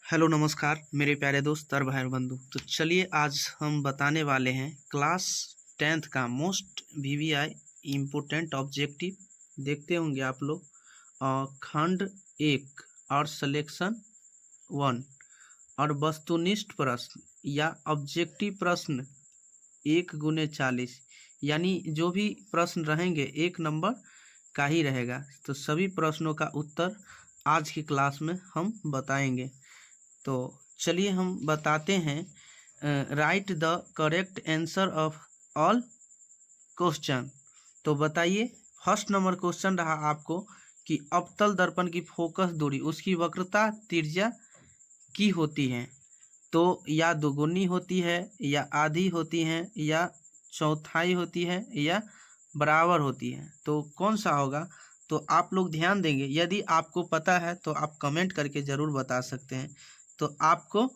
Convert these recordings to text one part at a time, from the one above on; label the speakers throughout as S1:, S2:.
S1: Hello नमस्कार मेरे प्यारे दोस्त और भाई बंधु। तो चलिए आज हम बताने वाले हैं क्लास 10th का मोस्ट वीवीआई इम्पोर्टेंट ऑब्जेक्टिव। देखते होंगे आप लोग खंड 1 और सिलेक्शन 1 और वस्तुनिष्ठ प्रश्न या ऑब्जेक्टिव प्रश्न 1x40, यानी जो भी प्रश्न रहेंगे 1 नंबर का ही रहेगा। तो सभी प्रश्नों का उत्तर आज की क्लास में हम बताएंगे। तो चलिए हम बताते हैं। Right the correct answer of all question. तो बताइए, फर्स्ट नंबर क्वेश्चन रहा आपको कि अवतल दर्पण की फोकस दूरी उसकी वक्रता त्रिज्या की होती है। तो या दोगुनी होती है, या आधी होती है, या चौथाई होती है, या बराबर होती है। तो कौन सा होगा? तो आप लोग ध्यान देंगे, यदि आपको पता है तो आप कमेंट करके ज़रूर बता सकते हैं। तो आपको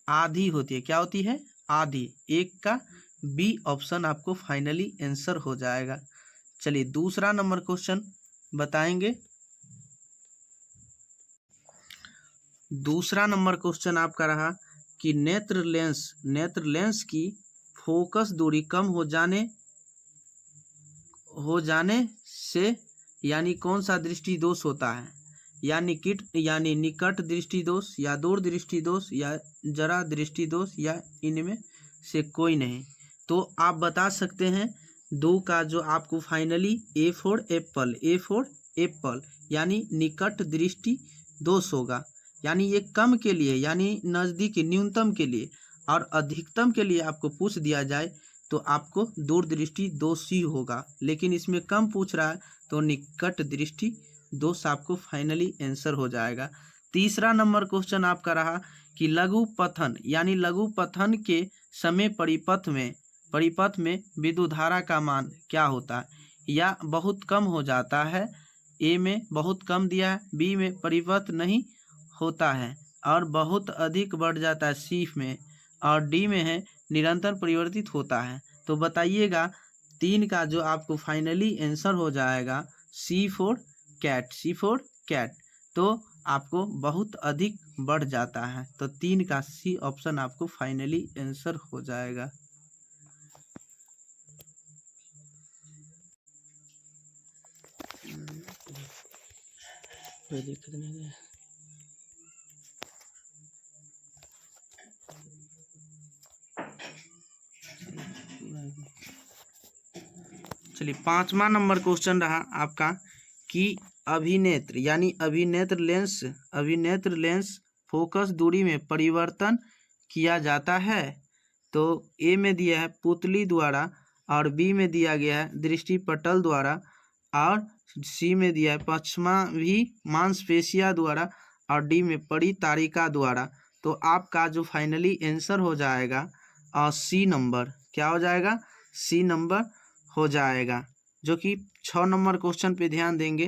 S1: आधी होती है। क्या होती है? आधी। एक का बी ऑप्शन आपको फाइनली आंसर हो जाएगा। चलिए दूसरा नंबर क्वेश्चन बताएंगे। दूसरा नंबर क्वेश्चन आपका रहा कि नेत्र लेंस की फोकस दूरी कम हो जाने से यानी कौन सा दृष्टि दोष होता है? यानी निकट दृष्टि दोष, या दूर दृष्टि दोष, या जरा दृष्टि दोष, या इनमें से कोई नहीं। तो आप बता सकते हैं दो का जो आपको फाइनली ए फॉर एप्पल यानी निकट दृष्टि दोष होगा। यानी ये कम के लिए यानी नज़दीकी न्यूनतम के लिए, और अधिकतम के लिए आपको पूछ दिया जाए तो आपको दूरदृष्टि दोष ही होगा। लेकिन इसमें कम पूछ रहा है तो निकट दृष्टि दोष आपको फाइनली आंसर हो जाएगा। तीसरा नंबर क्वेश्चन आपका रहा कि लघु पथन यानी लघु पथन के समय परिपथ में विद्युत धारा का मान क्या होता है? या बहुत कम हो जाता है, ए में बहुत कम दिया है, बी में परिपथ नहीं होता है और बहुत अधिक बढ़ जाता है सी में, और डी में है निरंतर परिवर्तित होता है। तो बताइएगा 3 का जो आपको फाइनली आंसर हो जाएगा सी फॉर कैट। तो आपको बहुत अधिक बढ़ जाता है। तो 3 का सी ऑप्शन आपको फाइनली आंसर हो जाएगा। कोई दिक्कत नहीं है। चलिए 5वां नंबर क्वेश्चन रहा आपका कि अभिनेत्र लेंस फोकस दूरी में परिवर्तन किया जाता है। तो ए में दिया है पुतली द्वारा, और बी में दिया गया है दृष्टिपटल द्वारा, और सी में दिया है पश्चमाभी मांसपेशिया द्वारा, और डी में परितारिका द्वारा। तो आपका जो फाइनली आंसर हो जाएगा सी नंबर। क्या हो जाएगा? सी नंबर हो जाएगा, जो कि 6 नंबर क्वेश्चन पे ध्यान देंगे।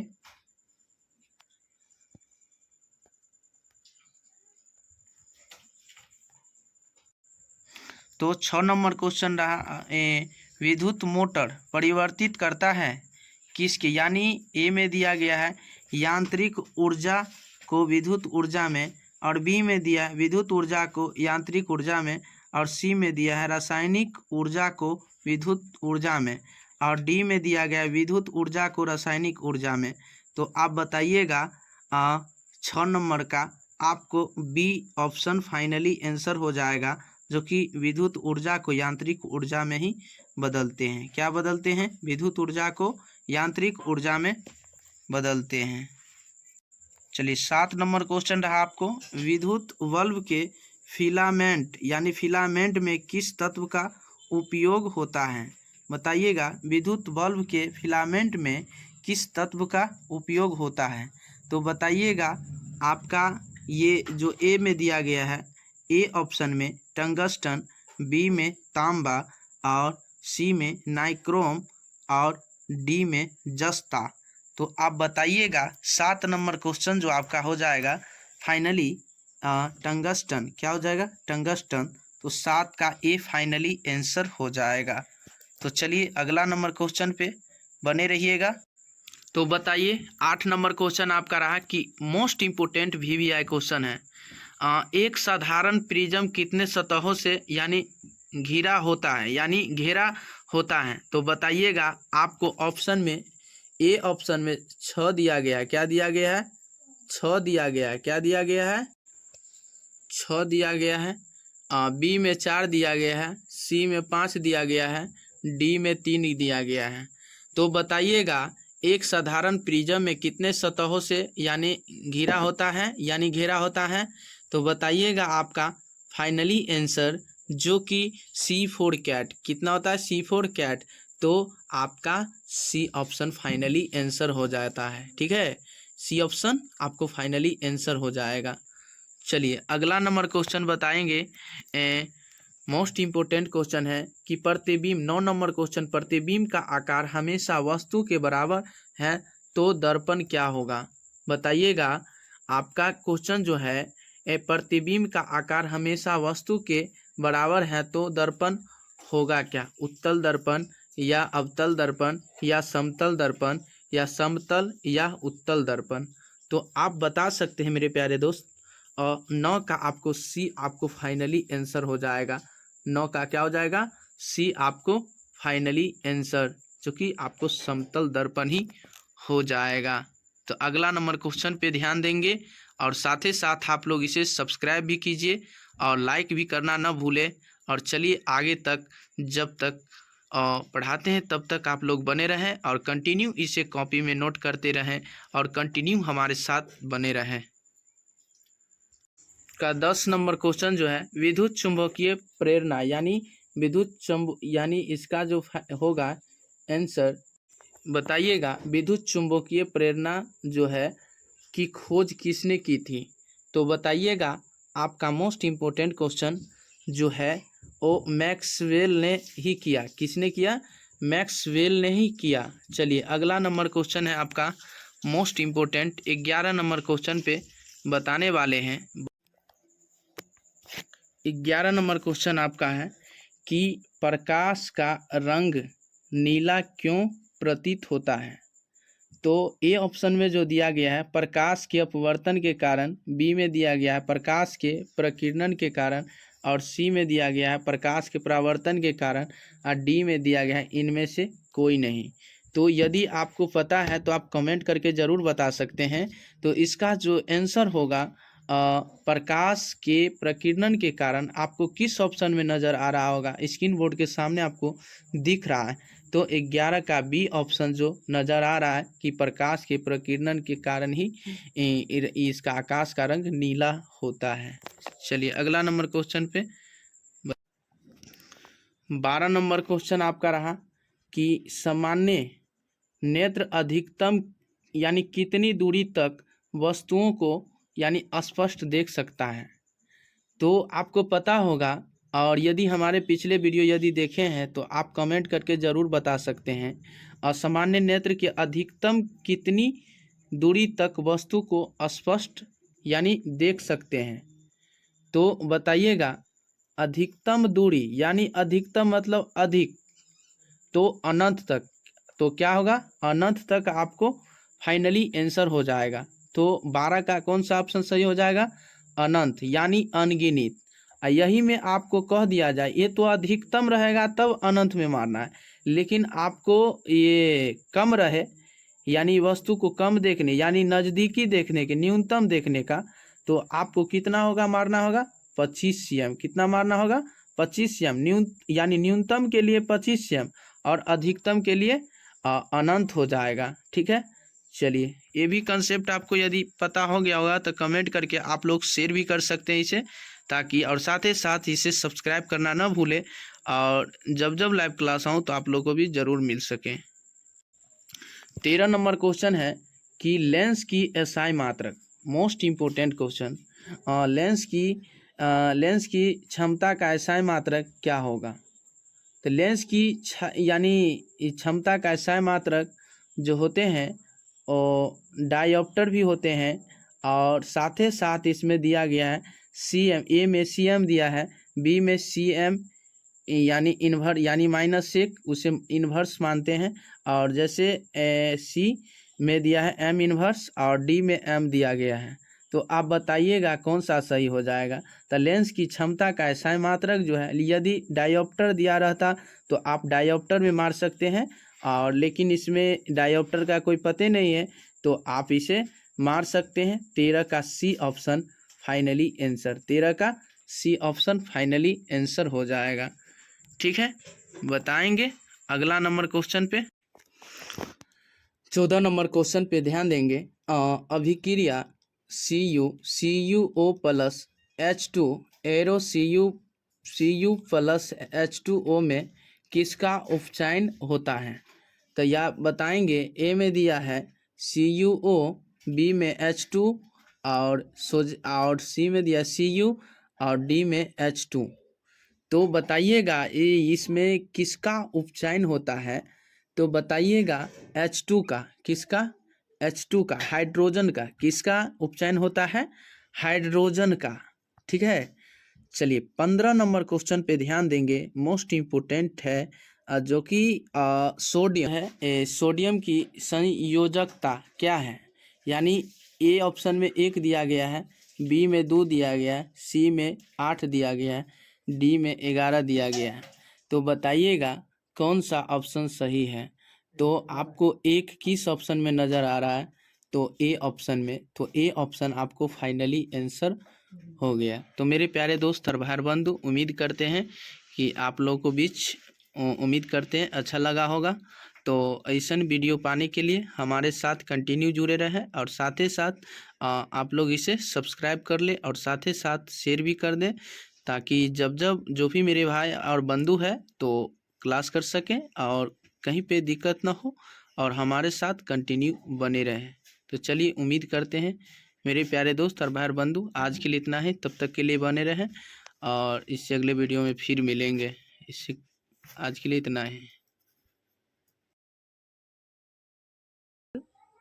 S1: तो 6 नंबर क्वेश्चन रहा विद्युत मोटर परिवर्तित करता है किसके? यानी ए में दिया गया है यांत्रिक ऊर्जा को विद्युत ऊर्जा में, और बी में दिया है विद्युत ऊर्जा को यांत्रिक ऊर्जा में, और सी में दिया है रासायनिक ऊर्जा को विद्युत ऊर्जा में, और डी में दिया गया है विद्युत ऊर्जा को रासायनिक ऊर्जा में। तो आप बताइएगा 6 नंबर का आपको बी ऑप्शन फाइनली आंसर हो जाएगा, जो कि विद्युत ऊर्जा को यांत्रिक ऊर्जा में ही बदलते हैं। क्या बदलते हैं? विद्युत ऊर्जा को यांत्रिक ऊर्जा में बदलते हैं। चलिए 7 नंबर क्वेश्चन रहा आपको विद्युत बल्ब के फिलामेंट में किस तत्व का उपयोग होता है? बताइएगा विद्युत बल्ब के फिलामेंट में किस तत्व का उपयोग होता है? तो बताइएगा आपका ये जो ए में दिया गया है, ए ऑप्शन में टंगस्टन, बी में तांबा, और सी में नाइक्रोम, और डी में जस्ता। तो आप बताइएगा 7 नंबर क्वेश्चन जो आपका हो जाएगा फाइनली टंगस्टन। क्या हो जाएगा? टंगस्टन। तो 7 का ए फाइनली आंसर हो जाएगा। तो चलिए अगला नंबर क्वेश्चन पे बने रहिएगा। तो बताइए 8 नंबर क्वेश्चन आपका रहा कि मोस्ट इम्पोर्टेंट VVI क्वेश्चन है। एक साधारण प्रिज्म कितने सतहों से यानी घिरा होता है यानी घेरा होता है? तो बताइएगा आपको ऑप्शन में, ए ऑप्शन में 6 दिया गया है। क्या दिया गया है? 6 दिया गया है। क्या दिया गया है? 6 दिया गया है। बी में 4 दिया गया है, सी में 5 दिया गया है, डी में 3 दिया गया है। तो बताइएगा एक साधारण प्रिज्म में कितने सतहों से यानी घिरा होता है यानी घेरा होता है? तो बताइएगा आपका फाइनली आंसर जो कि C4 कैट कितना होता है? C4 cat. तो आपका सी ऑप्शन फाइनली आंसर हो जाता है। ठीक है, सी ऑप्शन आपको फाइनली आंसर हो जाएगा। चलिए अगला नंबर क्वेश्चन बताएंगे। मोस्ट इम्पोर्टेंट क्वेश्चन है कि प्रतिबिंब, 9 नंबर क्वेश्चन, प्रतिबिंब का आकार हमेशा वस्तु के बराबर है तो दर्पण क्या होगा? बताइएगा आपका क्वेश्चन जो है प्रतिबिंब का आकार हमेशा वस्तु के बराबर है तो दर्पण होगा क्या? उत्तल दर्पण या अवतल दर्पण या समतल दर्पण या समतल या उत्तल दर्पण? तो आप बता सकते हैं मेरे प्यारे दोस्त। और 9 का आपको सी आपको फाइनली आंसर हो जाएगा। 9 का क्या हो जाएगा? सी आपको फाइनली आंसर, जो कि आपको समतल दर्पण ही हो जाएगा। तो अगला नंबर क्वेश्चन पे ध्यान देंगे और साथ ही साथ आप लोग इसे सब्सक्राइब भी कीजिए और लाइक भी करना ना भूलें। और चलिए आगे तक जब तक पढ़ाते हैं तब तक आप लोग बने रहें और कंटिन्यू इसे कॉपी में नोट करते रहें और कंटिन्यू हमारे साथ बने रहें। का 10 नंबर क्वेश्चन जो है विद्युत चुंबकीय प्रेरणा यानी यानी इसका जो होगा आंसर बताइएगा। विद्युत चुंबकीय प्रेरणा जो है की खोज किसने की थी? तो बताइएगा आपका मोस्ट इम्पोर्टेंट क्वेश्चन जो है वो मैक्सवेल ने ही किया। किसने किया? मैक्सवेल ने ही किया। चलिए अगला नंबर क्वेश्चन है आपका मोस्ट इम्पोर्टेंट 11 नंबर क्वेश्चन पे बताने वाले हैं। 11 नंबर क्वेश्चन आपका है कि प्रकाश का रंग नीला क्यों प्रतीत होता है? तो ए ऑप्शन में जो दिया गया है प्रकाश के अपवर्तन के कारण, बी में दिया गया है प्रकाश के प्रकीर्णन के कारण और सी में दिया गया है प्रकाश के परावर्तन के कारण और डी में दिया गया है इनमें से कोई नहीं। तो यदि आपको पता है तो आप कमेंट करके ज़रूर बता सकते हैं। तो इसका जो आंसर होगा प्रकाश के प्रकीर्णन के कारण आपको किस ऑप्शन में नज़र आ रहा होगा? स्क्रीन बोर्ड के सामने आपको दिख रहा है। तो 11 का बी ऑप्शन जो नज़र आ रहा है कि प्रकाश के प्रकीर्णन के कारण ही इसका आकाश का रंग नीला होता है। चलिए अगला नंबर क्वेश्चन पे 12 नंबर क्वेश्चन आपका रहा कि सामान्य नेत्र अधिकतम यानी कितनी दूरी तक वस्तुओं को यानी स्पष्ट देख सकता है? तो आपको पता होगा और यदि हमारे पिछले वीडियो यदि देखे हैं तो आप कमेंट करके ज़रूर बता सकते हैं। और सामान्य नेत्र के अधिकतम कितनी दूरी तक वस्तु को स्पष्ट यानी देख सकते हैं? तो बताइएगा अधिकतम दूरी यानी अधिकतम मतलब अधिक, तो अनंत तक। तो क्या होगा? अनंत तक आपको फाइनली आंसर हो जाएगा। तो 12 का कौन सा ऑप्शन सही हो जाएगा? अनंत यानी अनगिनत। यही में आपको कह दिया जाए ये तो अधिकतम रहेगा तब अनंत में मारना है, लेकिन आपको ये कम रहे यानी वस्तु को कम देखने यानी नज़दीकी देखने के न्यूनतम देखने का, तो आपको कितना होगा मारना होगा? 25 cm। कितना मारना होगा? 25 cm। यानी न्यूनतम के लिए 25 cm और अधिकतम के लिए अनंत हो जाएगा। ठीक है, चलिए ये भी कंसेप्ट आपको यदि पता हो गया होगा तो कमेंट करके आप लोग शेयर भी कर सकते हैं इसे, ताकि और साथ ही साथ इसे सब्सक्राइब करना ना भूलें और जब जब लाइव क्लास आऊँ तो आप लोग को भी ज़रूर मिल सके। 13 नंबर क्वेश्चन है कि लेंस की एसआई मात्रक, मोस्ट इम्पोर्टेंट क्वेश्चन। लेंस की क्षमता का एसआई मात्रक क्या होगा? तो लेंस की यानी क्षमता का एसआई मात्रक जो होते हैं और डायोप्टर भी होते हैं और साथ ही साथ इसमें दिया गया है cm। ए में cm दिया है, बी में cm यानी इन्वर्स यानी -1 उसे इन्वर्स मानते हैं और जैसे सी में दिया है m इनवर्स और डी में m दिया गया है। तो आप बताइएगा कौन सा सही हो जाएगा। तो लेंस की क्षमता का SI मात्रक जो है, यदि डायोप्टर दिया रहता तो आप डायोप्टर में मार सकते हैं, और लेकिन इसमें डायोप्टर का कोई पते नहीं है तो आप इसे मार सकते हैं। 13 का सी ऑप्शन फाइनली आंसर, 13 का सी ऑप्शन फाइनली आंसर हो जाएगा। ठीक है, बताएंगे अगला नंबर क्वेश्चन पे। 14 नंबर क्वेश्चन पे ध्यान देंगे। अभिक्रिया CuO plus H2 arrow Cu plus H2O में किसका उपचयन होता है। तो यह बताएंगे। ए में दिया है CuO, बी में H2 और सी में दिया Cu और डी में H2। तो बताइएगा ये इसमें किसका उपचयन होता है। तो बताइएगा H2 का, किसका, H2 का, हाइड्रोजन का। किसका उपचयन होता है, हाइड्रोजन का। ठीक है, चलिए 15 नंबर क्वेश्चन पे ध्यान देंगे, मोस्ट इम्पोर्टेंट है, जो कि सोडियम है। सोडियम की संयोजकता क्या है। यानी ए ऑप्शन में 1 दिया गया है, बी में 2 दिया गया है, सी में 8 दिया गया है, डी में 11 दिया गया है। तो बताइएगा कौन सा ऑप्शन सही है। तो आपको एक किस ऑप्शन में नज़र आ रहा है, तो ए ऑप्शन में। तो ए ऑप्शन आपको फाइनली आंसर हो गया। तो मेरे प्यारे दोस्त और भाई बंधु, उम्मीद करते हैं कि आप लोगों को बीच उम्मीद करते हैं अच्छा लगा होगा। तो ऐसा वीडियो पाने के लिए हमारे साथ कंटिन्यू जुड़े रहें, और साथ ही साथ आप लोग इसे सब्सक्राइब कर लें और साथ ही साथ शेयर भी कर दें, ताकि जब जो भी मेरे भाई और बंधु है तो क्लास कर सकें और कहीं पे दिक्कत ना हो, और हमारे साथ कंटिन्यू बने रहें। तो चलिए, उम्मीद करते हैं मेरे प्यारे दोस्त और भाई बंधु, आज के लिए इतना है। तब तक के लिए बने रहें, और इससे अगले वीडियो में फिर मिलेंगे। इससे आज के लिए इतना है।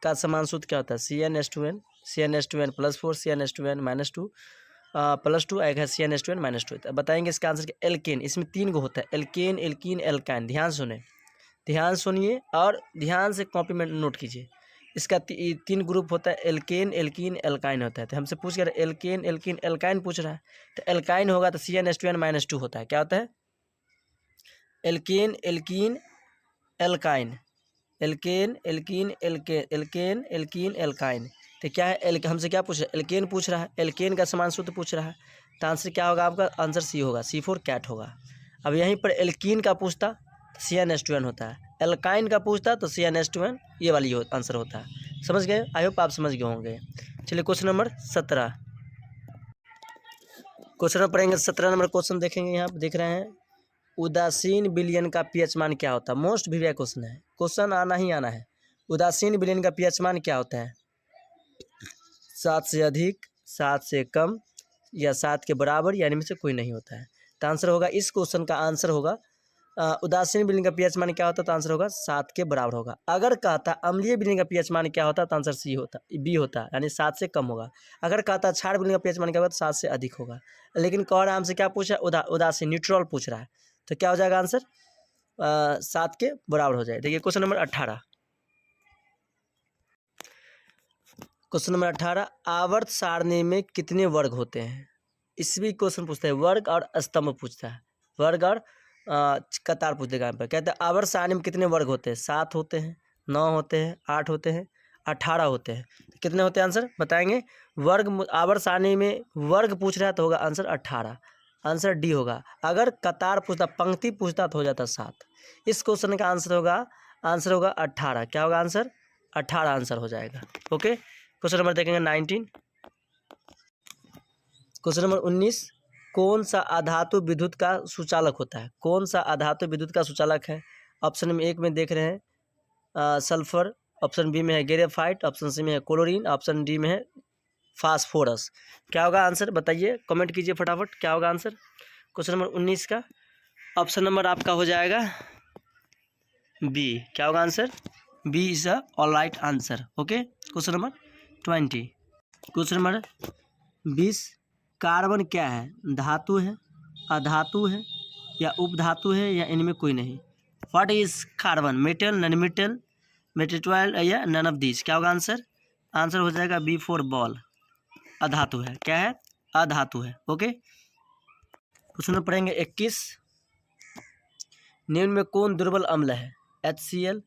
S2: का समान सूत्र क्या होता है, CnH2n +4 CnH2n -2 +2 एक है CnH2n -2। बताएंगे इसका आंसर क्या। एल्केन, इसमें 3 गो होता है, एल्केन, एल्कीन, एल्काइन। ध्यान सुनिए और ध्यान से कॉपी में नोट कीजिए। इसका 3 ग्रुप होता है, एल्केन, एल्कीन, एल्काइन होता है। तो हमसे पूछ कर एल्केन, एल्कीन, एल्काइन पूछ रहा है, तो एल्काइन होगा तो CnH2n -2 होता है। क्या होता है, alkane, alkene, alkyne, alkane, alkene, alkane, alkene, alkyne. तो क्या है, हमसे क्या पूछ रहा है, एल्केन पूछ रहा है, एल्केन का समान सूत्र पूछ रहा है। तो आंसर क्या होगा आपका, आंसर सी होगा, C4 कैट होगा। अब यहीं पर एल्कीन का पूछता तो CnH2n होता है, एल्काइन का पूछता तो CnH2n ये वाली आंसर होता है। समझ गए, आई होप आप समझ गए होंगे। चलिए क्वेश्चन नंबर 17, क्वेश्चन नंबर पढ़ेंगे। 17 नंबर क्वेश्चन देखेंगे, यहाँ देख रहे हैं, उदासीन विलयन का pH मान क्या होता है। मोस्ट वीवियस क्वेश्चन है, क्वेश्चन आना ही आना है। उदासीन विलयन का pH मान क्या होता है, 7 से अधिक, 7 से कम, या 7 के बराबर, या इनमें से कोई नहीं होता है। तो आंसर होगा, इस क्वेश्चन का आंसर होगा उदासीन विलयन का pH मान क्या होता है, तो आंसर होगा 7 के बराबर होगा। अगर कहता अम्लीय विलयन का pH मान क्या होता है, तो आंसर सी होता, बी होता, यानी 7 से कम होगा। अगर कहता क्षार विलयन का pH मान क्या होगा, तो 7 से अधिक होगा। लेकिन कह रहा है हमसे क्या पूछ रहा है, उदासीन न्यूट्रल पूछ रहा है। तो क्या हो जाएगा आंसर, 7 के बराबर हो जाए। देखिए क्वेश्चन नंबर 18, क्वेश्चन नंबर 18, आवर्त सारणी में कितने वर्ग होते हैं। इस भी क्वेश्चन पूछता है, वर्ग और स्तंभ पूछता है, वर्ग और कतार पूछ देगा। यहाँ पर कहते हैं आवर्त सारणी में कितने वर्ग होते हैं, 7 होते हैं, 9 होते हैं, 8 होते हैं, 18 होते हैं। कितने होते हैं आंसर बताएंगे। वर्ग, आवर्त सारणी में वर्ग पूछ रहा है तो होगा आंसर 18, आंसर डी होगा। अगर कतार पूछता, पंक्ति पूछता तो हो जाता 7। इस क्वेश्चन का आंसर होगा 18। क्या होगा आंसर, 18 आंसर हो जाएगा। ओके, क्वेश्चन नंबर देखेंगे 19, क्वेश्चन नंबर 19, कौन सा अधातु विद्युत का सुचालक होता है। कौन सा अधातु विद्युत का सुचालक है। ऑप्शन में 1 में देख रहे हैं सल्फर, ऑप्शन बी में है ग्रेफाइट, ऑप्शन सी में है क्लोरीन, ऑप्शन डी में है फास्फोरस। क्या होगा आंसर बताइए, कमेंट कीजिए फटाफट, क्या होगा आंसर क्वेश्चन नंबर 19 का। ऑप्शन नंबर आपका हो जाएगा बी। क्या होगा answer, B is the all right answer. Okay, question number 20, question number 20, carbon क्या है, धातु है, अधातु है, या उपधातु है, या इनमें कोई नहीं। What is carbon, metal, non metal, metalloid या नन ऑफ दीज। क्या होगा आंसर? आंसर हो जाएगा बी फॉर बॉल। अधातु है। क्या है? अधातु है। ओके, क्वेश्चन में पढ़ेंगे 21। निम्न में कौन दुर्बल अम्ल है? HCl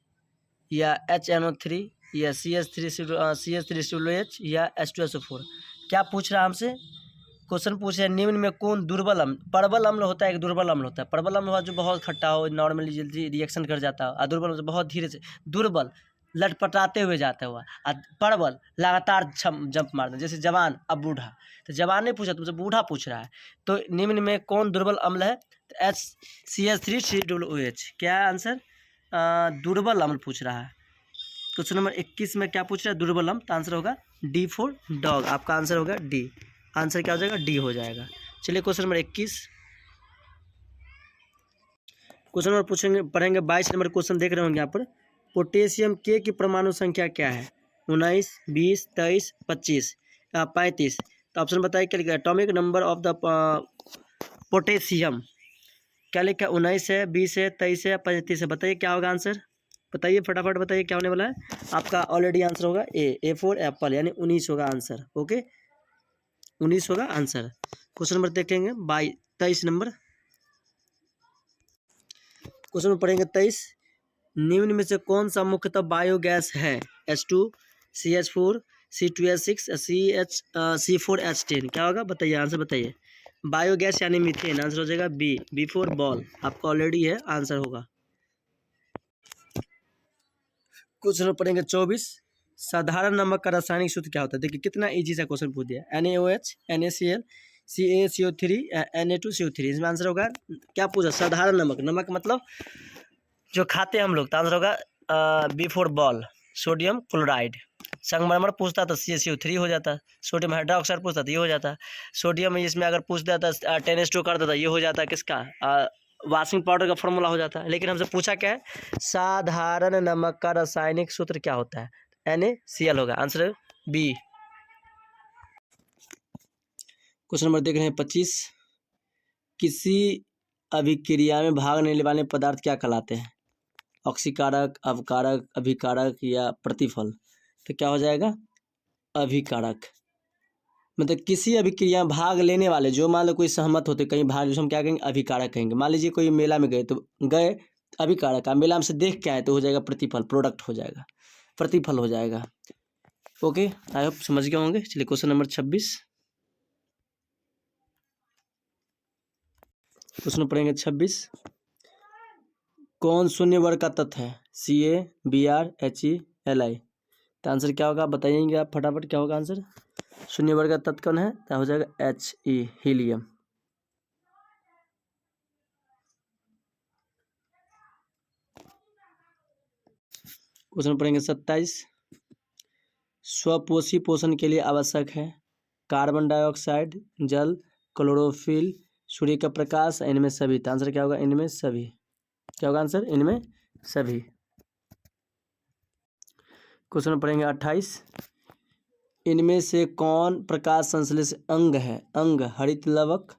S2: या HNO3 या CH3CH या H2SO4। क्या पूछ रहा है हमसे? क्वेश्चन पूछ रहे हैं निम्न में कौन दुर्बल अम्ल। परबल अम्ल होता है, एक दुर्बल अम्ल होता है। परबल अम्ल जो बहुत खट्टा हो, नॉर्मली जल्दी रिएक्शन कर जाता है। दुर्बल मतलब बहुत धीरे से, दुर्बल लटपटाते हुए जाता हुआ। परबल लगातार जंप मारता, जैसे जवान अब बूढ़ा। तो जवान नहीं पूछा तुमसे, बूढ़ा पूछ रहा है। तो निम्न में कौन दुर्बल अम्ल है? CH3COOH। क्या आंसर? दुर्बल अम्ल पूछ रहा है। क्वेश्चन नंबर 21 में क्या पूछ रहा है? दुर्बल अम्ल। तो आंसर होगा डी फॉर डॉग। आपका आंसर होगा डी। आंसर क्या हो जाएगा? डी हो जाएगा। चलिए क्वेश्चन नंबर 21। क्वेश्चन नंबर पूछेंगे, पढ़ेंगे 22 नंबर क्वेश्चन देख रहे होंगे यहाँ पर। पोटेशियम के की परमाणु संख्या क्या है? 19, 20, 23, 25, 35। तो ऑप्शन बताइए क्या लिखा है? Atomic number of the potassium. क्या लिखा है? 19 है, 20 है, 23 है, 35 है। बताइए क्या होगा आंसर? बताइए फटाफट बताइए क्या होने वाला है। आपका ऑलरेडी आंसर होगा ए फॉर एप्पल, यानी 19 होगा आंसर। ओके, 19 होगा आंसर। क्वेश्चन नंबर देखेंगे 23 नंबर। क्वेश्चन में पढ़ेंगे 23। निम्न में से कौन सा मुख्यतः बायोगैस है? H2, CH4, C2H6, C4H10। क्या होगा? बताइए आंसर बताइए। बायोगैस यानी मीथेन। आंसर हो जाएगा बी फॉर बॉल। आपका ऑलरेडी है, आंसर होगा। क्वेश्चन में पढ़ेंगे 24। साधारण नमक का रासायनिक सूत्र क्या होता है? देखिए कितना इजी सा क्वेश्चन पूछ दिया। NaOH, NaCl, CaCO3, Na2CO3। इसमें आंसर होगा क्या पूछा? साधारण नमक। नमक मतलब जो खाते हैं हम लोग। तो आंसर होगा B for ball, sodium chloride. संगमरमर पूछता तो CaCO3 हो जाता। सोडियम हाइड्रोक्साइड पूछता तो ये हो जाता। सोडियम इसमें अगर पूछ देता 10H2 कर देता, ये हो जाता किसका? वॉशिंग पाउडर का फॉर्मूला हो जाता है। लेकिन हमसे पूछा क्या है? साधारण नमक का रासायनिक सूत्र क्या होता है? NaCl होगा। Answer B. क्वेश्चन नंबर देख रहे हैं 25। किसी अभिक्रिया में भाग लेने वाले पदार्थ क्या कहलाते हैं? ऑक्सीकारक, अवकारक, अभिकारक या प्रतिफल। तो क्या हो जाएगा? अभिकारक। मतलब किसी अभिक्रिया में भाग लेने वाले, जो मान लो कोई सहमत होते कहीं भाग, जो हम क्या कहेंगे? अभिकारक कहेंगे। मान लीजिए कोई मेला में गए, तो गए अभिकारक, मेला में से देख के आए तो हो जाएगा प्रतिफल, प्रोडक्ट हो जाएगा, प्रतिफल हो जाएगा। ओके, आई होप समझ गए होंगे। चलिए क्वेश्चन नंबर 26। क्वेश्चन पढ़ेंगे 26। कौन शून्य वर्ग का तत्व है? Ca, Br, He, Li। तो आंसर क्या होगा? बताइएगा आप फटाफट, क्या होगा आंसर? शून्य वर्ग का तत्व कौन है? तो हो जाएगा He, हीलियम। क्वेश्चन पढ़ेंगे 27। स्वपोषी पोषण के लिए आवश्यक है कार्बन डाइऑक्साइड, जल, क्लोरोफिल, सूर्य का प्रकाश, इनमें सभी। तो आंसर क्या होगा? इनमें सभी। क्या होगा आंसर? इनमें सभी। क्वेश्चन पढ़ेंगे 28। इनमें से कौन प्रकाश संश्लेषित अंग है? अंग, हरित लवक,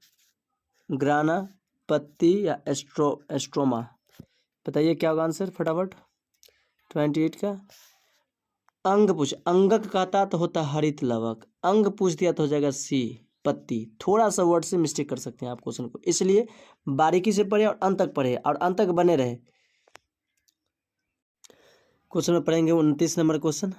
S2: ग्राना, पत्ती या एस्ट्रोमा। बताइए क्या होगा आंसर फटाफट। 28 का अंग पूछ, अंगक कहता तो होता हरित लवक, अंग पूछ दिया तो हो जाएगा सी, पत्ती। थोड़ा सा वर्ड से मिस्टेक कर सकते हैं आप क्वेश्चन को, इसलिए बारीकी से पढ़े और अंत तक पढ़े और अंत तक बने रहे। क्वेश्चन में पढ़ेंगे 29 नंबर क्वेश्चन।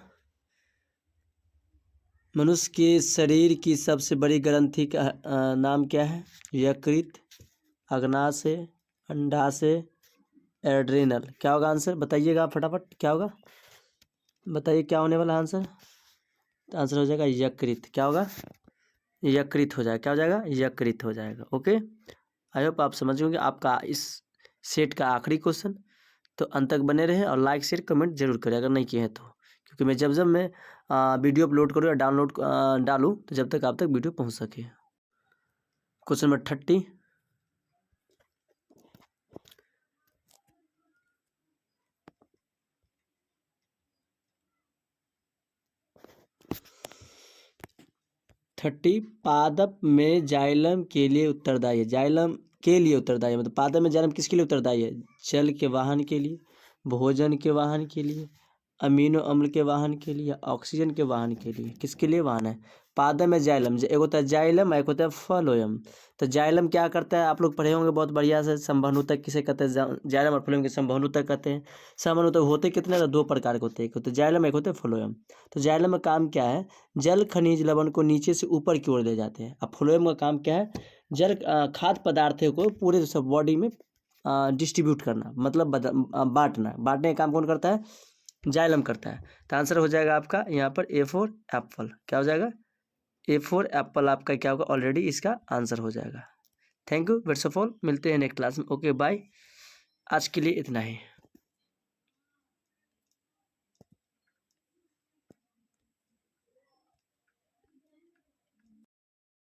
S2: मनुष्य के शरीर की सबसे बड़ी ग्रंथि का नाम क्या है? यकृत, अग्नाशय, अंडाशय, एड्रेनल। क्या होगा आंसर? बताइएगा फटाफट, क्या होगा? बताइए क्या होने वाला आंसर? तो आंसर हो जाएगा यकृत। क्या होगा? यकृत हो जाएगा। क्या हो जाएगा? यकृत हो जाएगा। ओके, आई होप आप समझ होंगे। आपका इस सेट का आखिरी क्वेश्चन, तो अंत तक बने रहे और लाइक शेयर कमेंट जरूर करें अगर नहीं किए हैं तो, क्योंकि मैं जब मैं वीडियो अपलोड करूँ या डाउनलोड डालूँ तो जब तक आप तक वीडियो पहुँच सके। Question number 30। पादप में जाइलम के लिए उत्तरदायी है। जाइलम के लिए उत्तरदायी है, मतलब पादप में जाइलम किसके लिए उत्तरदायी है? जल के वाहन के लिए, भोजन के वाहन के लिए, अमीनो अम्ल के वाहन के लिए, ऑक्सीजन के वाहन के लिए, किसके लिए वाहन है? पादप में जाइलम, एक होता है जाइलम, एक होता है फ्लोएम। तो जाइलम क्या करता है, आप लोग पढ़े होंगे बहुत बढ़िया से, संवहनुतक किसे कहते हैं? जाइलम और फ्लोएम के संवहनुतक कहते हैं। संवहनुतक होते कितने ना, 2 प्रकार के होते हैं, एक होते जाइलम, एक होते फ्लोएम। तो जाइलम का काम क्या है? जल खनिज लवण को नीचे से ऊपर की ओर ले जाते हैं। अब फ्लोएम का काम क्या है? जल खाद्य पदार्थों को पूरे सब बॉडी में डिस्ट्रीब्यूट करना, मतलब बांटना। बांटने का काम कौन करता है? जाइलम करता है। तो आंसर हो जाएगा आपका यहाँ पर A4 एप्पल। क्या हो जाएगा? A4 एप्पल आपका क्या होगा? ऑलरेडी इसका आंसर हो जाएगा। Thank you, that's all. मिलते हैं नेक्स्ट क्लास में। ओके बाय, आज के लिए इतना ही।